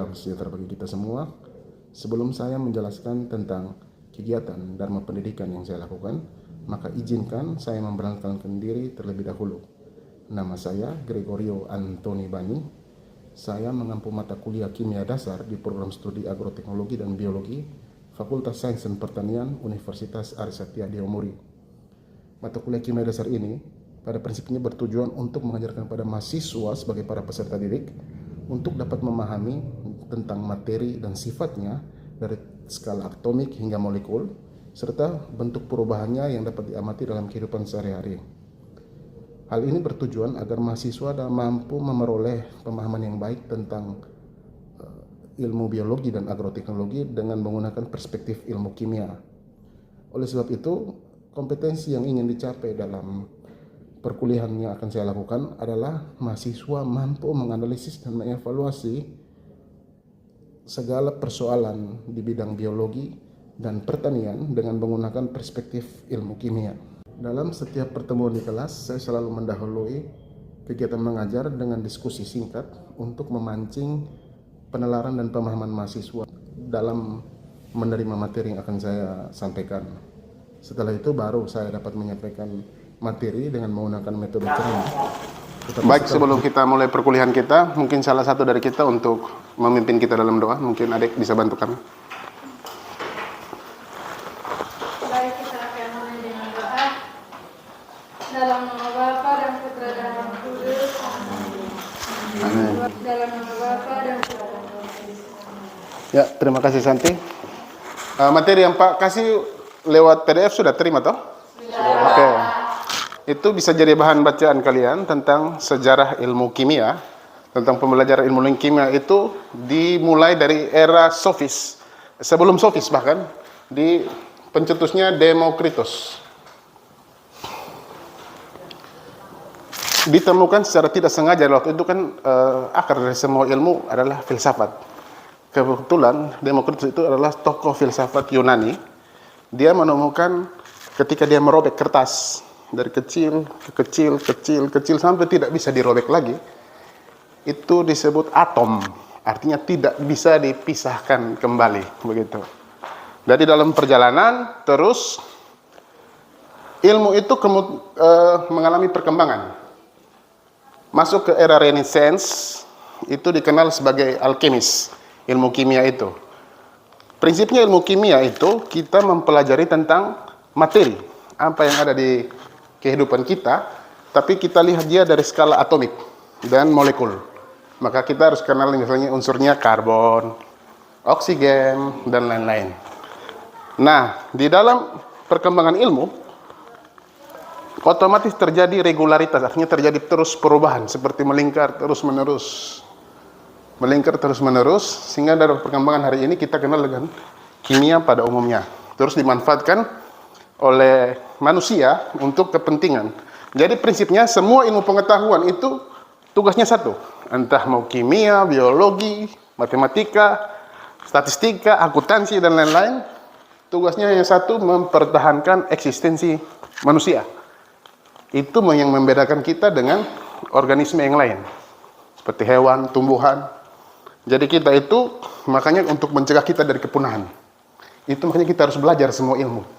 salam sejahtera bagi kita semua. Sebelum saya menjelaskan tentang kegiatan Dharma Pendidikan yang saya lakukan, maka izinkan saya memperkenalkan diri terlebih dahulu. Nama saya Gregorio Antoni Bani. Saya mengampu mata kuliah kimia dasar di program studi agroteknologi dan biologi Fakultas Sains dan Pertanian Universitas Arisatya Diomori. Mata kuliah kimia dasar ini pada prinsipnya bertujuan untuk mengajarkan pada mahasiswa sebagai para peserta didik untuk dapat memahami tentang materi dan sifatnya dari skala atomik hingga molekul, serta bentuk perubahannya yang dapat diamati dalam kehidupan sehari-hari. Hal ini bertujuan agar mahasiswa mampu memperoleh pemahaman yang baik tentang ilmu biologi dan agroteknologi dengan menggunakan perspektif ilmu kimia. Oleh sebab itu, kompetensi yang ingin dicapai dalam perkuliahan yang akan saya lakukan adalah mahasiswa mampu menganalisis dan mengevaluasi segala persoalan di bidang biologi dan pertanian dengan menggunakan perspektif ilmu kimia. Dalam setiap pertemuan di kelas, saya selalu mendahului kegiatan mengajar dengan diskusi singkat untuk memancing penalaran dan pemahaman mahasiswa dalam menerima materi yang akan saya sampaikan. Setelah itu baru saya dapat menyampaikan materi dengan menggunakan metode ceramah. Baik, sebelum kita mulai perkuliahan kita, mungkin salah satu dari kita untuk memimpin kita dalam doa. Mungkin adik bisa bantu kami. Baik, kita akan mulai dengan doa. Dalam nama Bapa dan Putra dan Roh Kudus. Amin. Dalam nama Bapa dan Putra dan Roh Kudus. Ya, terima kasih Santi. Materi yang Pak kasih lewat PDF sudah terima toh? Sudah. Oke. Itu bisa jadi bahan bacaan kalian tentang sejarah ilmu kimia, tentang pembelajaran ilmu kimia itu dimulai dari era Sofis, sebelum Sofis bahkan, di pencetusnya Demokritos. Ditemukan secara tidak sengaja, waktu itu kan akar dari semua ilmu adalah filsafat. Kebetulan Demokritos itu adalah tokoh filsafat Yunani. Dia menemukan ketika dia merobek kertas dari kecil ke kecil sampai tidak bisa dirobek lagi, itu disebut atom, artinya tidak bisa dipisahkan kembali, begitu. Jadi dalam perjalanan terus ilmu itu mengalami perkembangan, masuk ke era Renaissance, itu dikenal sebagai alkemis, ilmu kimia itu. Prinsipnya ilmu kimia itu kita mempelajari tentang materi, apa yang ada di kehidupan kita, tapi kita lihat dia dari skala atomik dan molekul. Maka kita harus kenal misalnya unsurnya karbon, oksigen, dan lain-lain. Nah, di dalam perkembangan ilmu, otomatis terjadi regularitas, artinya terjadi terus perubahan, seperti melingkar terus-menerus. Melingkar terus-menerus, sehingga dari perkembangan hari ini kita kenal dengan kimia pada umumnya. Terus dimanfaatkan oleh manusia untuk kepentingan. Jadi prinsipnya semua ilmu pengetahuan itu tugasnya satu. Entah mau kimia, biologi, matematika, statistika, akuntansi, dan lain-lain. Tugasnya yang satu, mempertahankan eksistensi manusia. Itu yang membedakan kita dengan organisme yang lain. Seperti hewan, tumbuhan. Jadi kita itu, makanya untuk mencegah kita dari kepunahan. Itu makanya kita harus belajar semua ilmu.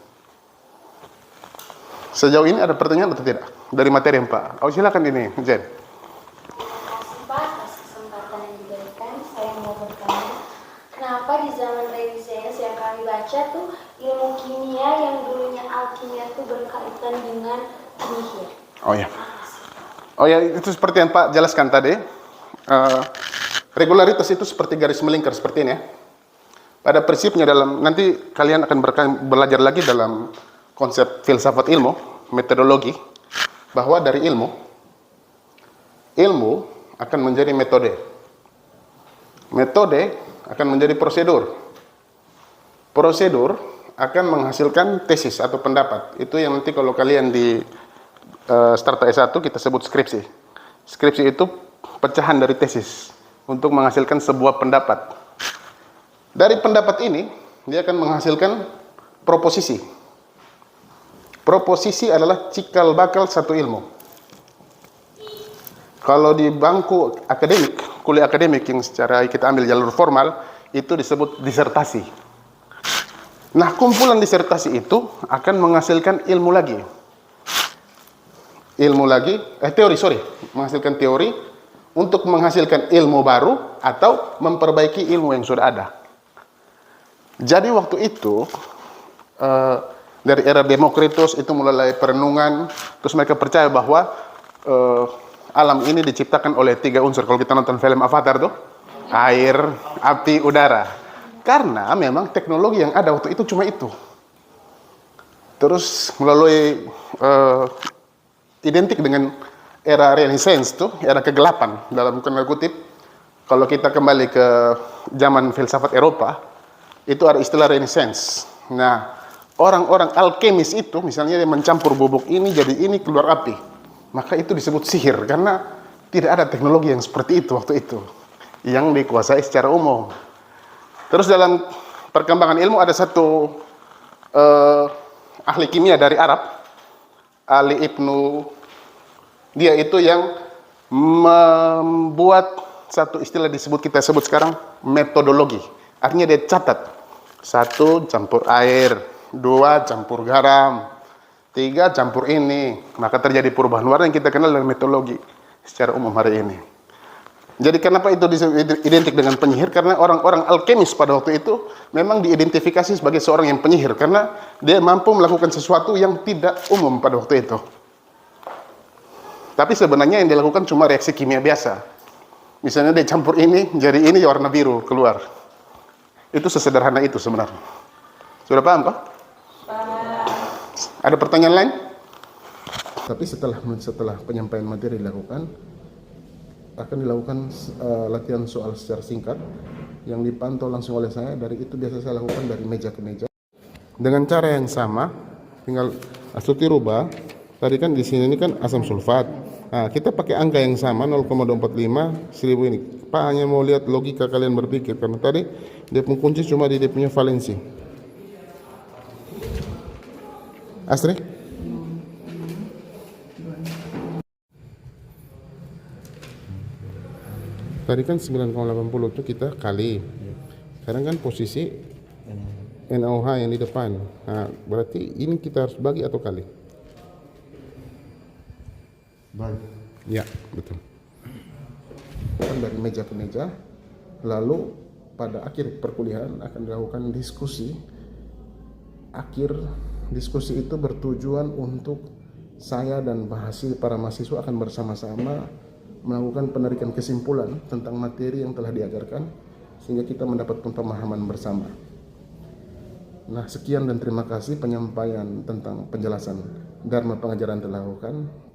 Sejauh ini ada pertanyaan atau tidak? Dari materi Pak. Oh, silakan ini, Jen. Terima kasih Pak atas kesempatan yang diberikan. Saya mau bertanya, kenapa di zaman Renaissance yang kami baca tuh ilmu kimia yang dulunya alkimia tuh berkaitan dengan penyihir? Oh ya, itu seperti yang Pak jelaskan tadi. Regularitas itu seperti garis melingkar seperti ini ya. Pada prinsipnya nanti kalian akan belajar lagi dalam konsep filsafat ilmu, metodologi, bahwa dari ilmu akan menjadi metode. Metode akan menjadi prosedur. Prosedur akan menghasilkan tesis atau pendapat. Itu yang nanti kalau kalian di Strata S1 kita sebut skripsi. Skripsi itu pecahan dari tesis untuk menghasilkan sebuah pendapat. Dari pendapat ini, dia akan menghasilkan proposisi. Proposisi adalah cikal bakal satu ilmu. Kalau di bangku akademik, kuliah akademik yang secara kita ambil jalur formal itu disebut disertasi. Nah, kumpulan disertasi itu akan menghasilkan ilmu lagi. Menghasilkan teori untuk menghasilkan ilmu baru atau memperbaiki ilmu yang sudah ada. Jadi waktu itu dari era Demokritus itu mulai perenungan, terus mereka percaya bahwa alam ini diciptakan oleh 3 unsur. Kalau kita nonton film Avatar tuh, air, api, udara. Karena memang teknologi yang ada waktu itu cuma itu. Terus melalui identik dengan era Renaissance tuh, era kegelapan dalam tanda kutip. Kalau kita kembali ke zaman filsafat Eropa, itu ada istilah Renaissance. Nah, orang-orang alkemis itu misalnya dia mencampur bubuk ini jadi ini keluar api. Maka itu disebut sihir karena tidak ada teknologi yang seperti itu waktu itu yang dikuasai secara umum. Terus dalam perkembangan ilmu ada satu ahli kimia dari Arab, Ali Ibnu, dia itu yang membuat satu istilah kita sebut sekarang metodologi. Artinya dia catat 1 campur air, 2 campur garam, 3 campur ini, maka terjadi perubahan warna yang kita kenal dengan metodologi secara umum hari ini. Jadi kenapa itu identik dengan penyihir? Karena orang-orang alkemis pada waktu itu memang diidentifikasi sebagai seorang yang penyihir karena dia mampu melakukan sesuatu yang tidak umum pada waktu itu. Tapi sebenarnya yang dilakukan cuma reaksi kimia biasa. Misalnya dia campur ini, jadi ini warna biru keluar. Itu sesederhana itu sebenarnya. Sudah paham, Pak? Ada pertanyaan lain? Tapi setelah penyampaian materi dilakukan, akan dilakukan latihan soal secara singkat yang dipantau langsung oleh saya. Dari itu biasa saya lakukan dari meja ke meja. Dengan cara yang sama, tinggal Astuti rubah. Tadi kan di sini ini kan asam sulfat. Nah, kita pakai angka yang sama 0,245 1000 ini. Pak hanya mau lihat logika kalian berpikir karena tadi dia kunci cuma di dia punya valensi. Astri? Tadi kan 9,80 itu kita kali. Sekarang kan posisi NaOH yang di depan. Nah, berarti ini kita harus bagi atau kali? Baik. Ya, betul. Kan dari meja ke meja, lalu pada akhir perkuliahan akan dilakukan diskusi. Akhir diskusi itu bertujuan untuk saya dan para mahasiswa akan bersama-sama melakukan penarikan kesimpulan tentang materi yang telah diajarkan sehingga kita mendapat pemahaman bersama. Nah, sekian dan terima kasih penyampaian tentang penjelasan Dharma pengajaran telah dilakukan.